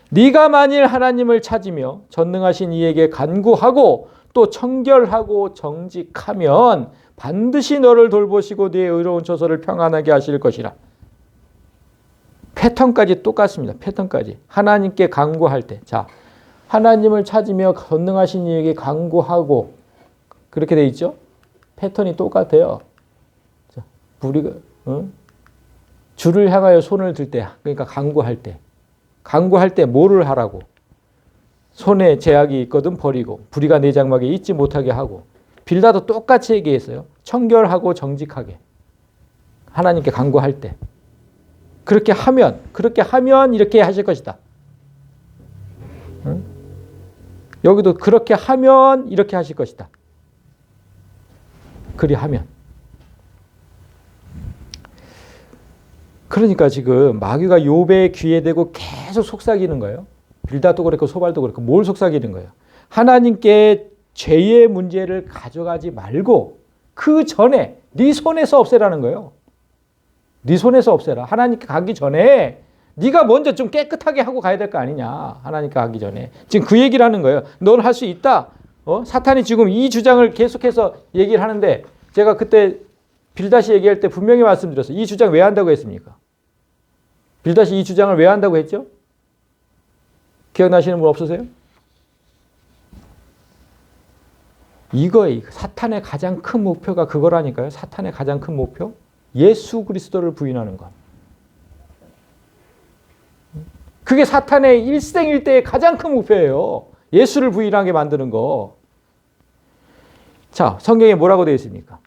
네가 만일 하나님을 찾으며 전능하신 이에게 간구하고 또 청결하고 정직하면 반드시 너를 돌보시고 네 의로운 처소를 평안하게 하실 것이라. 패턴까지 똑같습니다. 패턴까지. 하나님께 간구할 때. 자, 하나님을 찾으며 전능하신 이에게 간구하고, 그렇게 돼 있죠? 패턴이 똑같아요. 자, 우리가 주를 향하여 손을 들 때, 그러니까 간구할 때 뭐를 하라고? 손에 죄악이 있거든 버리고 불의가 내 장막에 있지 못하게 하고. 빌다도 똑같이 얘기했어요. 청결하고 정직하게. 하나님께 간구할 때. 그렇게 하면 이렇게 하실 것이다. 응? 여기도 그렇게 하면 이렇게 하실 것이다. 그리하면. 그러니까 지금 마귀가 욥의 귀에 대고 계속 속삭이는 거예요. 빌다도 그렇고 소발도 그렇고 뭘 속삭이는 거예요? 하나님께 죄의 문제를 가져가지 말고 그 전에 네 손에서 없애라는 거예요. 네 손에서 없애라. 하나님께 가기 전에 네가 먼저 좀 깨끗하게 하고 가야 될 거 아니냐. 하나님께 가기 전에. 지금 그 얘기를 하는 거예요. 넌 할 수 있다. 사탄이 지금 이 주장을 계속해서 얘기를 하는데, 제가 그때 빌다시 얘기할 때 분명히 말씀드렸어요. 이 주장 왜 한다고 했습니까? 빌다시 이 주장을 왜 한다고 했죠? 기억나시는 분 없으세요? 이거예요. 사탄의 가장 큰 목표가 그거라니까요. 사탄의 가장 큰 목표? 예수 그리스도를 부인하는 것. 그게 사탄의 일생일대의 가장 큰 목표예요. 예수를 부인하게 만드는 거. 자, 성경에 뭐라고 되어 있습니까?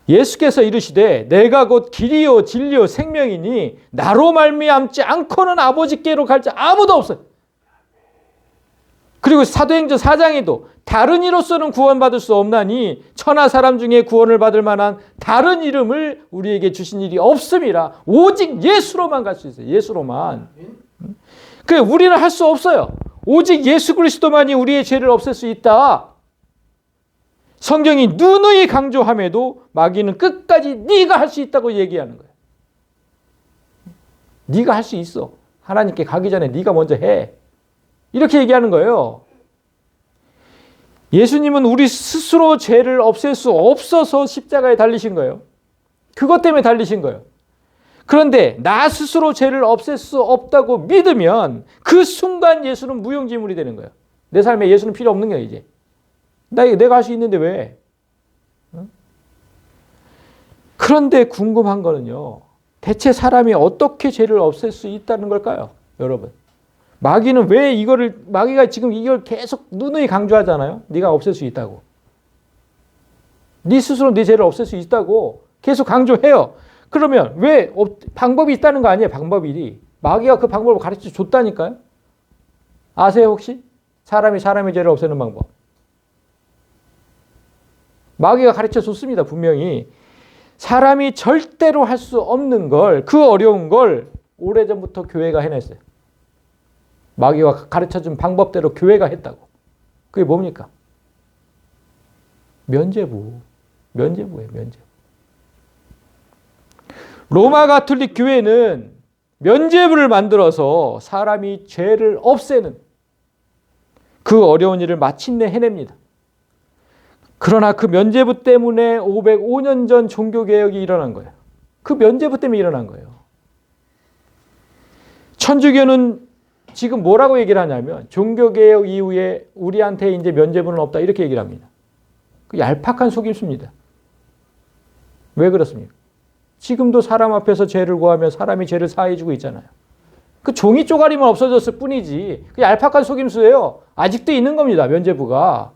예수께서 이르시되 내가 곧 길이요 진리요 생명이니 나로 말미암지 않고는 아버지께로 갈 자 아무도 없어요. 그리고 사도행전 4장에도 다른 이로서는 구원받을 수 없나니 천하 사람 중에 구원을 받을 만한 다른 이름을 우리에게 주신 일이 없음이라. 오직 예수로만 갈 수 있어요. 예수로만. 그래, 우리는 할 수 없어요. 오직 예수 그리스도만이 우리의 죄를 없앨 수 있다. 성경이 누누이 강조함에도 마귀는 끝까지 네가 할 수 있다고 얘기하는 거예요. 네가 할 수 있어. 하나님께 가기 전에 네가 먼저 해. 이렇게 얘기하는 거예요. 예수님은 우리 스스로 죄를 없앨 수 없어서 십자가에 달리신 거예요. 그것 때문에 달리신 거예요. 그런데 나 스스로 죄를 없앨 수 없다고 믿으면 그 순간 예수는 무용지물이 되는 거예요. 내 삶에 예수는 필요 없는 거예요, 이제. 내가 할 수 있는데 왜? 그런데 궁금한 거는요. 대체 사람이 어떻게 죄를 없앨 수 있다는 걸까요? 여러분. 마귀는 마귀가 지금 이걸 계속 누누이 강조하잖아요. 네가 없앨 수 있다고. 네 스스로 네 죄를 없앨 수 있다고 계속 강조해요. 그러면 왜 방법이 있다는 거 아니에요? 방법이. 마귀가 그 방법을 가르쳐 줬다니까요. 아세요 혹시? 사람이 사람의 죄를 없애는 방법. 마귀가 가르쳐 줬습니다. 분명히. 사람이 절대로 할 수 없는 걸, 그 어려운 걸 오래전부터 교회가 해냈어요. 마귀가 가르쳐준 방법대로 교회가 했다고. 그게 뭡니까? 면죄부예요. 면죄부. 로마 가톨릭 교회는 면죄부를 만들어서 사람이 죄를 없애는 그 어려운 일을 마침내 해냅니다. 그러나 그 면죄부 때문에 505년 전 종교개혁이 일어난 거예요. 그 면죄부 때문에 일어난 거예요. 천주교는 지금 뭐라고 얘기를 하냐면 종교개혁 이후에 우리한테 이제 면죄부는 없다 이렇게 얘기를 합니다. 그 얄팍한 속임수입니다. 왜 그렇습니까? 지금도 사람 앞에서 죄를 구하면 사람이 죄를 사해주고 있잖아요. 그 종이 쪼가리만 없어졌을 뿐이지 그 얄팍한 속임수예요. 아직도 있는 겁니다. 면죄부가.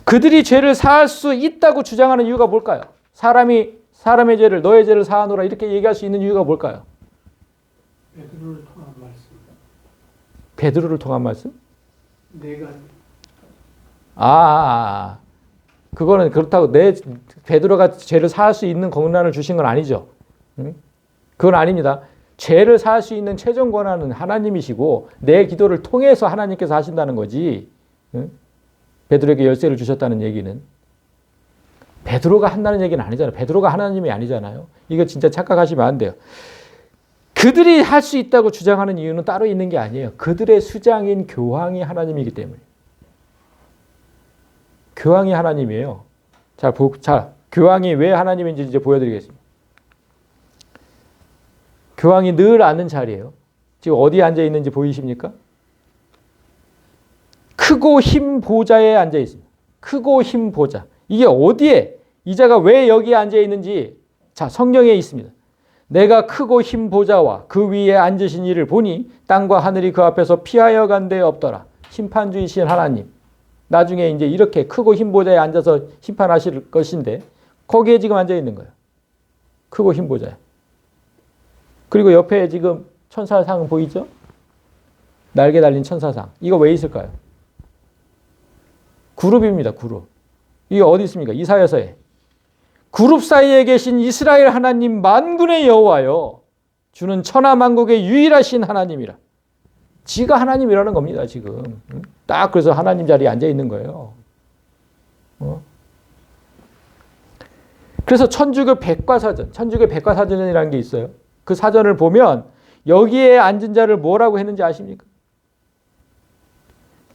그들이 죄를 사할 수 있다고 주장하는 이유가 뭘까요? 사람의 죄를 너의 죄를 사하노라 이렇게 얘기할 수 있는 이유가 뭘까요? 베드로를 통한 말씀. 베드로를 통한 말씀? 내가 그거는 그렇다고 베드로가 죄를 사할 수 있는 권한을 주신 건 아니죠. 그건 아닙니다. 죄를 사할 수 있는 최종 권한은 하나님이시고 내 기도를 통해서 하나님께서 하신다는 거지. 베드로에게 열쇠를 주셨다는 얘기는 베드로가 한다는 얘기는 아니잖아요. 베드로가 하나님이 아니잖아요. 이거 진짜 착각하시면 안 돼요. 그들이 할 수 있다고 주장하는 이유는 따로 있는 게 아니에요. 그들의 수장인 교황이 하나님이기 때문에. 교황이 하나님이에요. 자, 교황이 왜 하나님인지 이제 보여드리겠습니다. 교황이 늘 앉는 자리예요. 지금 어디에 앉아 있는지 보이십니까? 크고 흰 보좌에 앉아 있습니다. 크고 흰 보좌. 이게 어디에, 이 자가 왜 여기에 앉아 있는지 자, 성경에 있습니다. 내가 크고 흰 보좌와 그 위에 앉으신 이를 보니 땅과 하늘이 그 앞에서 피하여 간 데 없더라. 심판주이신 하나님. 나중에 이제 이렇게 크고 흰 보좌에 앉아서 심판하실 것인데 거기에 지금 앉아 있는 거예요. 크고 흰 보좌에. 그리고 옆에 지금 천사상 보이죠? 날개 달린 천사상. 이거 왜 있을까요? 그룹입니다. 그룹. 이게 어디 있습니까? 이사야서에. 그룹 사이에 계신 이스라엘 하나님 만군의 여호와여 주는 천하 만국의 유일하신 하나님이라. 지가 하나님이라는 겁니다. 지금. 딱 그래서 하나님 자리에 앉아 있는 거예요. 그래서 천주교 백과사전이라는 게 있어요. 그 사전을 보면 여기에 앉은 자를 뭐라고 했는지 아십니까?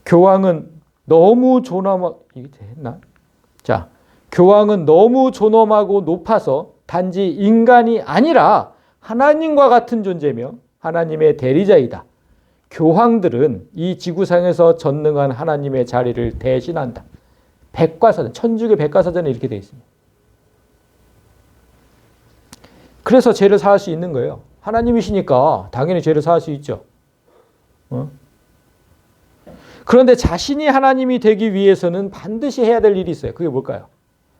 교황은 너무 이게 됐나? 자, 교황은 너무 존엄하고 높아서 단지 인간이 아니라 하나님과 같은 존재며 하나님의 대리자이다. 교황들은 이 지구상에서 전능한 하나님의 자리를 대신한다. 백과사전, 천주교 백과사전에 이렇게 되어 있습니다. 그래서 죄를 사할 수 있는 거예요. 하나님이시니까 당연히 죄를 사할 수 있죠. 그런데 자신이 하나님이 되기 위해서는 반드시 해야 될 일이 있어요. 그게 뭘까요?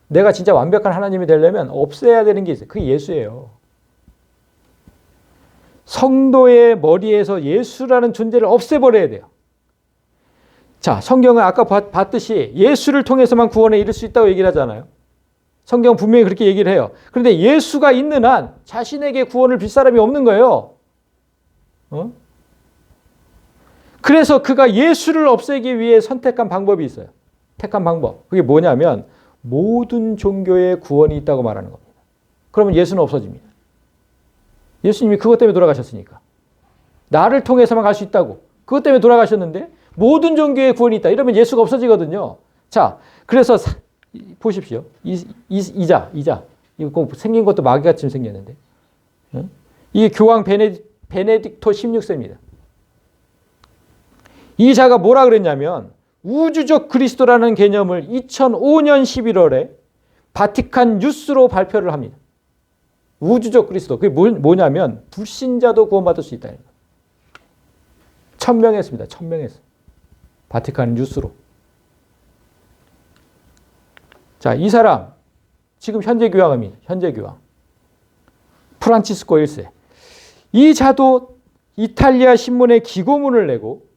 내가 진짜 완벽한 하나님이 되려면 없애야 되는 게 있어요. 그게 예수예요. 성도의 머리에서 예수라는 존재를 없애버려야 돼요. 자, 성경은 아까 봤듯이 예수를 통해서만 구원에 이를 수 있다고 얘기를 하잖아요. 성경은 분명히 그렇게 얘기를 해요. 그런데 예수가 있는 한 자신에게 구원을 빌 사람이 없는 거예요. 그래서 그가 예수를 없애기 위해 선택한 방법이 있어요. 택한 방법. 그게 뭐냐면 모든 종교에 구원이 있다고 말하는 겁니다. 그러면 예수는 없어집니다. 예수님이 그것 때문에 돌아가셨으니까. 나를 통해서만 갈 수 있다고. 그것 때문에 돌아가셨는데 모든 종교에 구원이 있다. 이러면 예수가 없어지거든요. 자, 그래서 보십시오. 이자. 이거 생긴 것도 마귀같이 생겼는데. 이게 교황 베네딕토 16세입니다. 이 자가 뭐라 그랬냐면 우주적 그리스도라는 개념을 2005년 11월에 바티칸 뉴스로 발표를 합니다. 우주적 그리스도. 그게 뭐냐면 불신자도 구원받을 수 있다. 1000명 했습니다. 1000명 했어요. 바티칸 뉴스로. 자, 이 사람 지금 현재 교황입니다. 현재 교황. 프란치스코 1세. 이 자도 이탈리아 신문에 기고문을 내고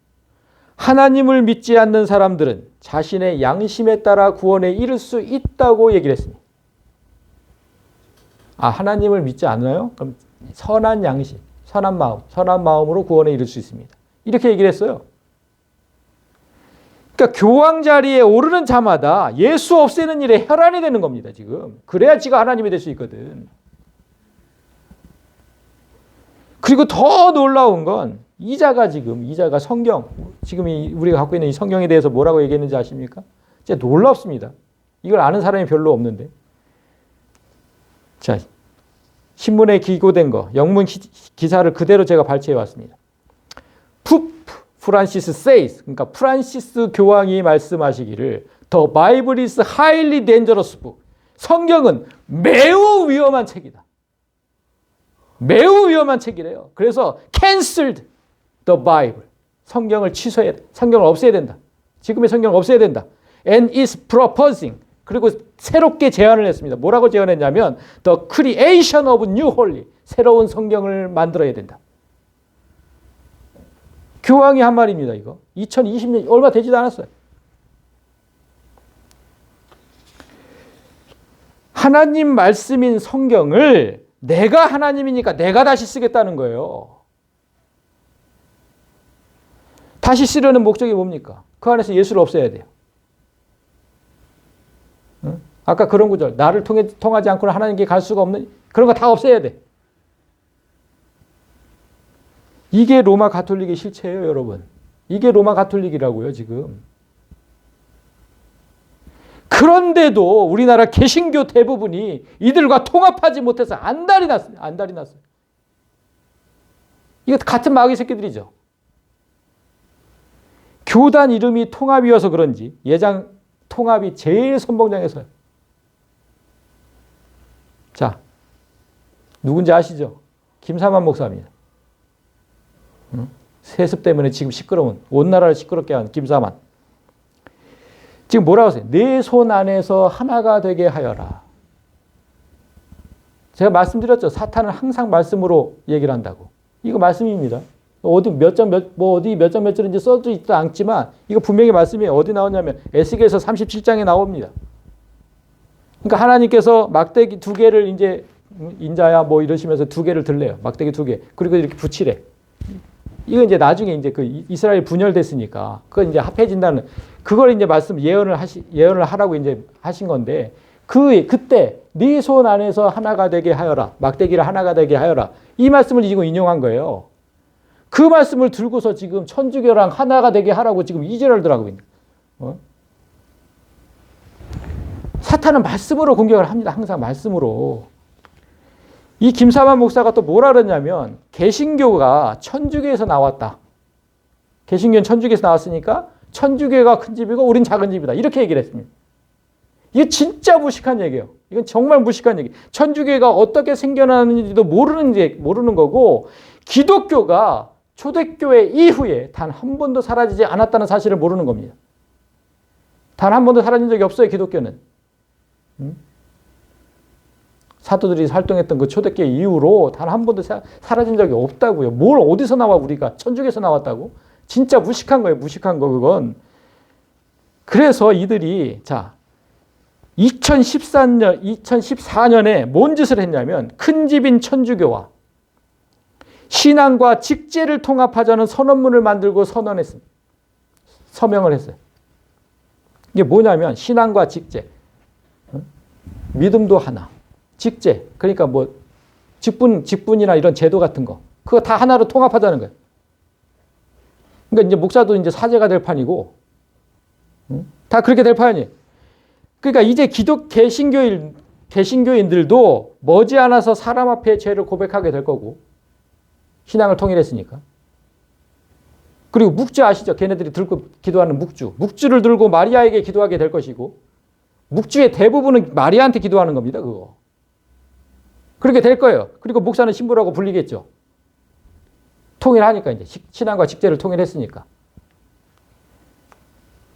하나님을 믿지 않는 사람들은 자신의 양심에 따라 구원에 이를 수 있다고 얘기를 했습니다. 아, 하나님을 믿지 않아요? 그럼 선한 양심, 선한 마음으로 구원에 이를 수 있습니다. 이렇게 얘기를 했어요. 그러니까 교황 자리에 오르는 자마다 예수 없애는 일에 혈안이 되는 겁니다, 지금. 그래야 지가 하나님이 될 수 있거든. 그리고 더 놀라운 건 이 자가 성경, 지금 우리가 갖고 있는 이 성경에 대해서 뭐라고 얘기했는지 아십니까? 진짜 놀랍습니다. 이걸 아는 사람이 별로 없는데. 자, 신문에 기고된 거, 영문 기사를 그대로 제가 발췌해 왔습니다. Pope Francis says, 그러니까 프란시스 교황이 말씀하시기를 The Bible is highly dangerous book. 성경은 매우 위험한 책이다. 매우 위험한 책이래요. 그래서 cancelled the Bible. 성경을 취소해야 돼. 성경을 없애야 된다. 지금의 성경을 없애야 된다. And is proposing. 그리고 새롭게 제안을 했습니다. 뭐라고 제안했냐면 The creation of new holy. 새로운 성경을 만들어야 된다. 교황이 한 말입니다. 이거 2020년 얼마 되지도 않았어요. 하나님 말씀인 성경을 내가 하나님이니까 내가 다시 쓰겠다는 거예요. 다시 쓰려는 목적이 뭡니까? 그 안에서 예수를 없애야 돼요. 응? 아까 그런 구절, 나를 통하지 않고는 하나님께 갈 수가 없는 그런 거 다 없애야 돼. 이게 로마 가톨릭의 실체예요, 여러분. 이게 로마 가톨릭이라고요, 지금. 그런데도 우리나라 개신교 대부분이 이들과 통합하지 못해서 안달이 났어요. 이거 같은 마귀 새끼들이죠. 교단 이름이 통합이어서 그런지 예장 통합이 제일 선봉장에서요. 자, 누군지 아시죠? 김사만 목사입니다. 세습 때문에 지금 시끄러운, 온 나라를 시끄럽게 한 김사만. 지금 뭐라고 하세요? 내 손 안에서 하나가 되게 하여라. 제가 말씀드렸죠. 사탄은 항상 말씀으로 얘기를 한다고. 이거 말씀입니다. 어디 몇 절인지 써져 있지 않지만 이거 분명히 말씀이에요. 어디 나오냐면 에스겔서 37장에 나옵니다. 그러니까 하나님께서 막대기 2개를 이제 인자야 뭐 이러시면서 2개를 들래요. 막대기 2개. 그리고 이렇게 붙이래. 이거 이제 나중에 이제 그 이스라엘 분열됐으니까 그거 이제 합해진다는 그걸 이제 예언을 하라고 이제 하신 건데 그때 네 손 안에서 하나가 되게 하여라. 막대기를 하나가 되게 하여라. 이 말씀을 지금 인용한 거예요. 그 말씀을 들고서 지금 천주교랑 하나가 되게 하라고 지금 이지랄들 하고 있는 거예요. 사탄은 말씀으로 공격을 합니다. 항상 말씀으로. 이 김사만 목사가 또 뭐라 그러냐면 개신교가 천주교에서 나왔다. 개신교는 천주교에서 나왔으니까 천주교가 큰 집이고 우린 작은 집이다. 이렇게 얘기를 했습니다. 이게 진짜 무식한 얘기예요. 이건 정말 무식한 얘기. 천주교가 어떻게 생겨나는지도 모르는 거고, 기독교가 초대교회 이후에 단 한 번도 사라지지 않았다는 사실을 모르는 겁니다. 단 한 번도 사라진 적이 없어요, 기독교는. 사도들이 활동했던 그 초대교회 이후로 단 한 번도 사라진 적이 없다고요. 뭘 어디서 나와 우리가? 천주교에서 나왔다고? 진짜 무식한 거예요, 무식한 거 그건. 그래서 이들이 2014년에 뭔 짓을 했냐면 큰 집인 천주교와 신앙과 직제를 통합하자는 선언문을 만들고 선언했습니다. 서명을 했어요. 이게 뭐냐면 신앙과 직제, 믿음도 하나, 직제, 그러니까 뭐 직분이나 이런 제도 같은 거, 그거 다 하나로 통합하자는 거예요. 그러니까 이제 목사도 이제 사제가 될 판이고, 다 그렇게 될 판이에요. 그러니까 이제 개신교인들도 머지않아서 사람 앞에 죄를 고백하게 될 거고, 신앙을 통일했으니까. 그리고 묵주 아시죠? 걔네들이 들고 기도하는 묵주. 묵주를 들고 마리아에게 기도하게 될 것이고, 묵주의 대부분은 마리아한테 기도하는 겁니다, 그거. 그렇게 될 거예요. 그리고 목사는 신부라고 불리겠죠. 통일하니까 이제 신앙과 직제를 통일했으니까.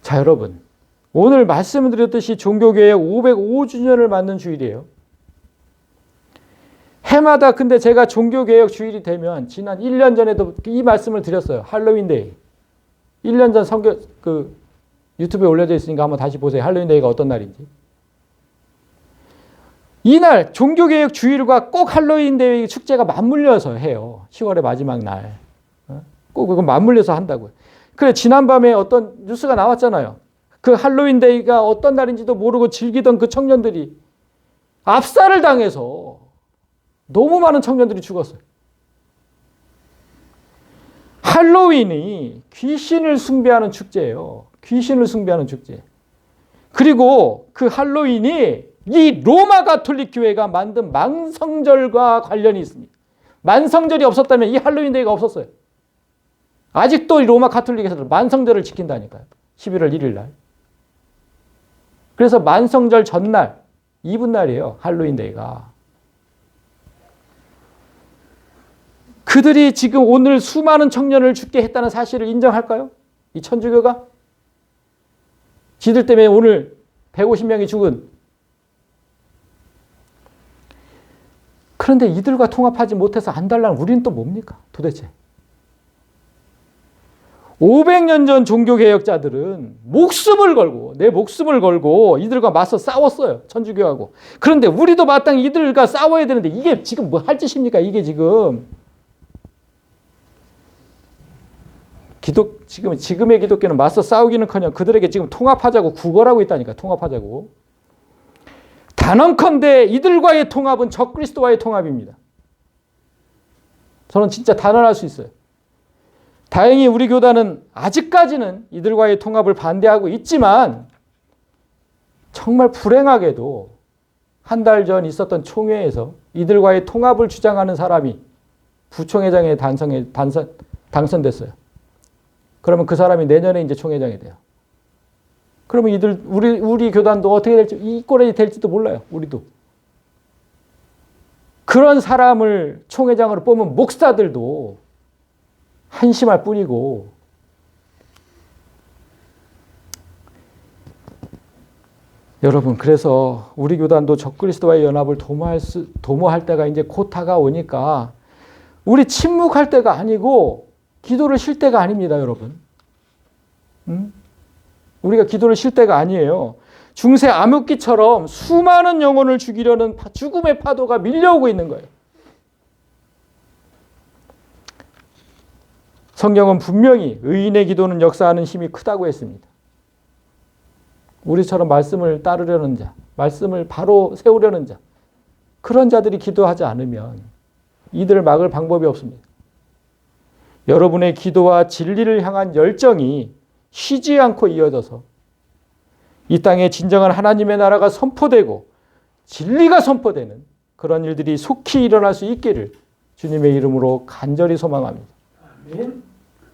자, 여러분. 오늘 말씀드렸듯이 종교개혁 505주년을 맞는 주일이에요. 해마다 근데 제가 종교개혁 주일이 되면 지난 1년 전에도 이 말씀을 드렸어요. 할로윈데이. 1년 전 유튜브에 올려져 있으니까 한번 다시 보세요. 할로윈데이가 어떤 날인지. 이날 종교개혁 주일과 꼭 할로윈데이 축제가 맞물려서 해요. 10월의 마지막 날. 꼭 그거 맞물려서 한다고요. 그래, 지난밤에 어떤 뉴스가 나왔잖아요. 그 할로윈데이가 어떤 날인지도 모르고 즐기던 그 청년들이 압살을 당해서 너무 많은 청년들이 죽었어요. 할로윈이 귀신을 숭배하는 축제예요. 귀신을 숭배하는 축제. 그리고 그 할로윈이 이 로마 가톨릭 교회가 만든 만성절과 관련이 있습니다. 만성절이 없었다면 이 할로윈데이가 없었어요. 아직도 이 로마 가톨릭에서도 만성절을 지킨다니까요. 11월 1일 날. 그래서 만성절 전날, 이브날이에요. 할로윈데이가. 그들이 지금 오늘 수많은 청년을 죽게 했다는 사실을 인정할까요? 이 천주교가? 지들 때문에 오늘 150명이 죽은. 그런데 이들과 통합하지 못해서 안달난 우리는 또 뭡니까? 도대체. 500년 전 종교개혁자들은 내 목숨을 걸고 이들과 맞서 싸웠어요. 천주교하고. 그런데 우리도 마땅히 이들과 싸워야 되는데 이게 지금 뭐 할 짓입니까? 이게 지금의 기독교는 맞서 싸우기는커녕 그들에게 지금 통합하자고 구걸하고 있다니까. 통합하자고. 단언컨대 이들과의 통합은 적그리스도와의 통합입니다. 저는 진짜 단언할 수 있어요. 다행히 우리 교단은 아직까지는 이들과의 통합을 반대하고 있지만 정말 불행하게도 한 달 전 있었던 총회에서 이들과의 통합을 주장하는 사람이 부총회장에 당선됐어요. 그러면 그 사람이 내년에 이제 총회장이 돼요. 그러면 우리 교단도 어떻게 될지, 이 꼴이 될지도 몰라요. 우리도. 그런 사람을 총회장으로 뽑은 목사들도 한심할 뿐이고, 여러분, 그래서 우리 교단도 적그리스도와의 연합을 도모할 때가 이제 곧 다가오니까 우리 침묵할 때가 아니고 기도를 쉴 때가 아닙니다, 여러분. 우리가 기도를 쉴 때가 아니에요. 중세 암흑기처럼 수많은 영혼을 죽이려는 죽음의 파도가 밀려오고 있는 거예요. 성경은 분명히 의인의 기도는 역사하는 힘이 크다고 했습니다. 우리처럼 말씀을 따르려는 자, 말씀을 바로 세우려는 자, 그런 자들이 기도하지 않으면 이들을 막을 방법이 없습니다. 여러분의 기도와 진리를 향한 열정이 쉬지 않고 이어져서 이 땅에 진정한 하나님의 나라가 선포되고 진리가 선포되는 그런 일들이 속히 일어날 수 있기를 주님의 이름으로 간절히 소망합니다. 아멘.